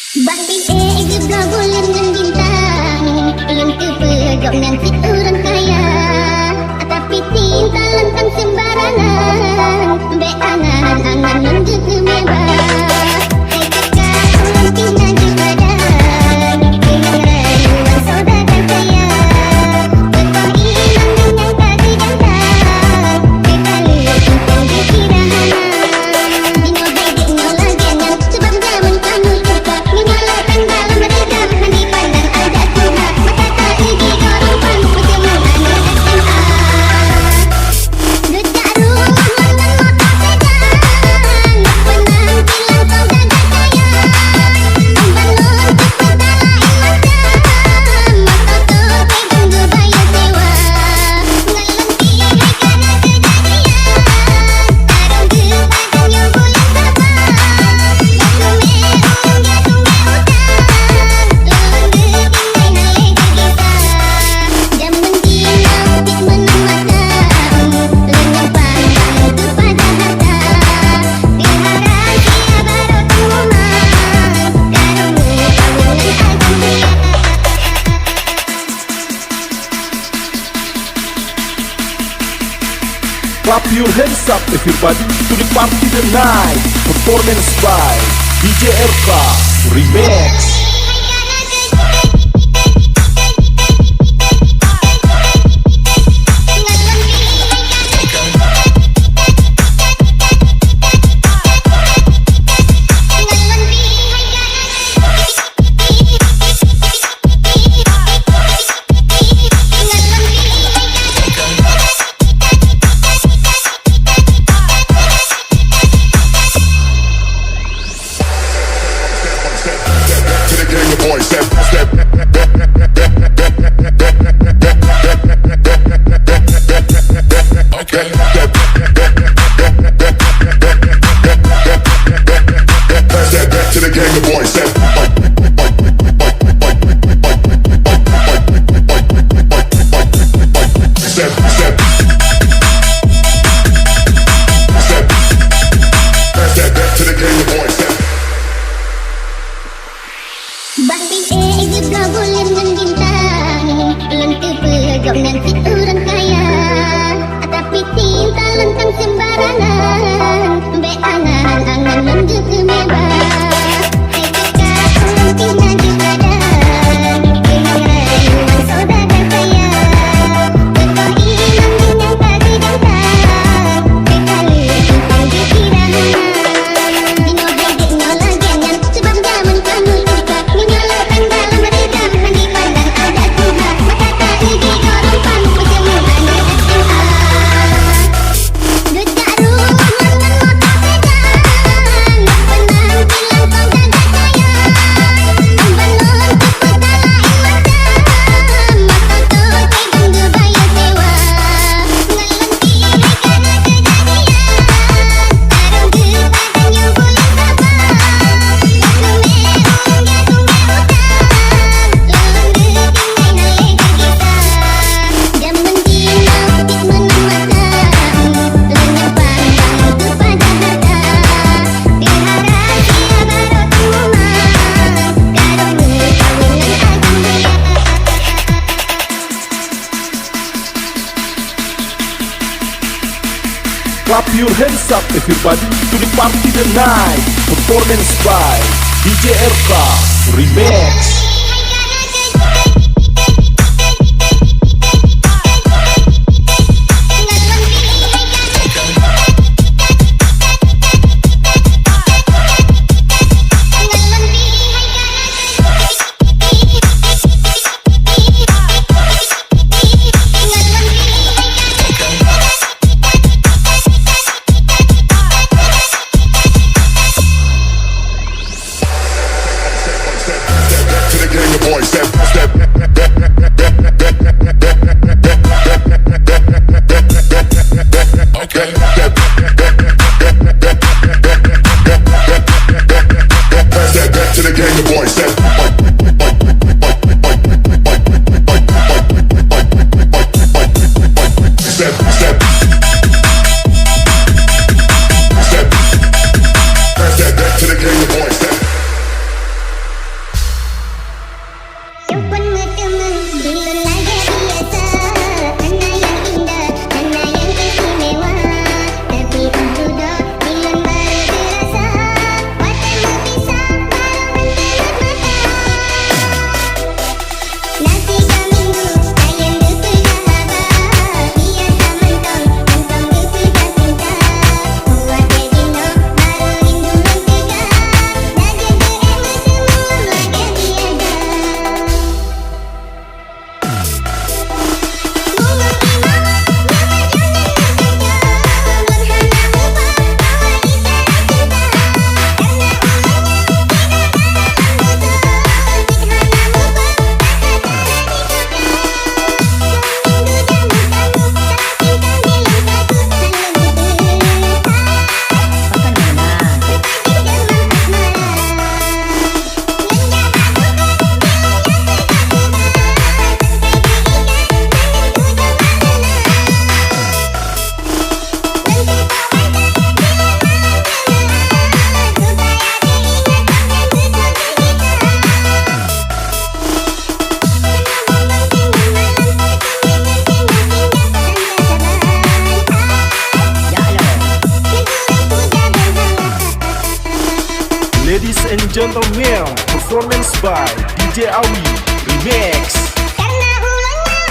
Bakti juga boleh bintang yang terpegok nanti orang kaya. Tapi cinta lantang sembarangan, be angan-angan menjuku mewah. Hai kakak tina juga dan dengan rayuan saudagar kaya. Betul ilang dengan tadi gantang, kekali tentang dikirahana. Dino baik dino lagiangan, sebab zaman kanu juga menyalakan dalam mereka handi pandang ada Tuhan. Maka tak lagi orang panu bertemu aneh SMA. Dekat rumah mangan motor sedan, nak penang bilang kau gagal kaya. Bangun cepat dalain macam, motor tu tunggu bayar sewa. Ngelenti hai karena kejadian, tarung gebakan yang boleh sabar. Gatung meong, gatung meutang, lolong geting hai hai gergisa. Jam mendinau tik menang macam, lenyap pandang kepada harta. Pelihara sia baru tengumang, karung kawinan agam pria. Clap your hands up everybody to the party tonight. Performance by DJ RK Remix. To the gang of boys, step, step. Okay, step, step to the gang of boys, step. Step, step. Step to the gang of boys, step. Bakti juga boleh bintang yang terpegok nanti orang kaya. Tapi cinta lantang sembarangan, be angan-angan menjuku mewah. Hai kakak tina juga dan dengan rayuan saudagar kaya. Betul ilang dengan tadi gantang, kekali tentang dikirahana. Dino baik dino lagiangan, sebab zaman kanu juga menyalakan dalam mereka handi pandang ada Tuhan. Maka tak lagi orang panu bertemu aneh SMA. Dekat rumah mangan motor sedan, nak penang bilang kau gagal kaya. Bangun cepat dalain macam, motor tu tunggu bayar sewa. Ngelenti hai karena kejadian, tarung gebakan yang boleh sabar. Gatung meong, gatung meutang, lolong geting hai hai gergisa. Jam mendinau tik menang macam, lenyap pandang kepada harta. Pelihara sia baru tengumang, karung kawinan agam pria. Clap your hands up everybody to the party tonight. Performance by DJ RK Remix. To Ladies and gentlemen, performance by DJ Awi Remix. Karena ulangnya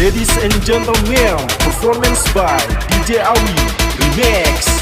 Ladies and gentlemen, performance by DJ Awi Remix.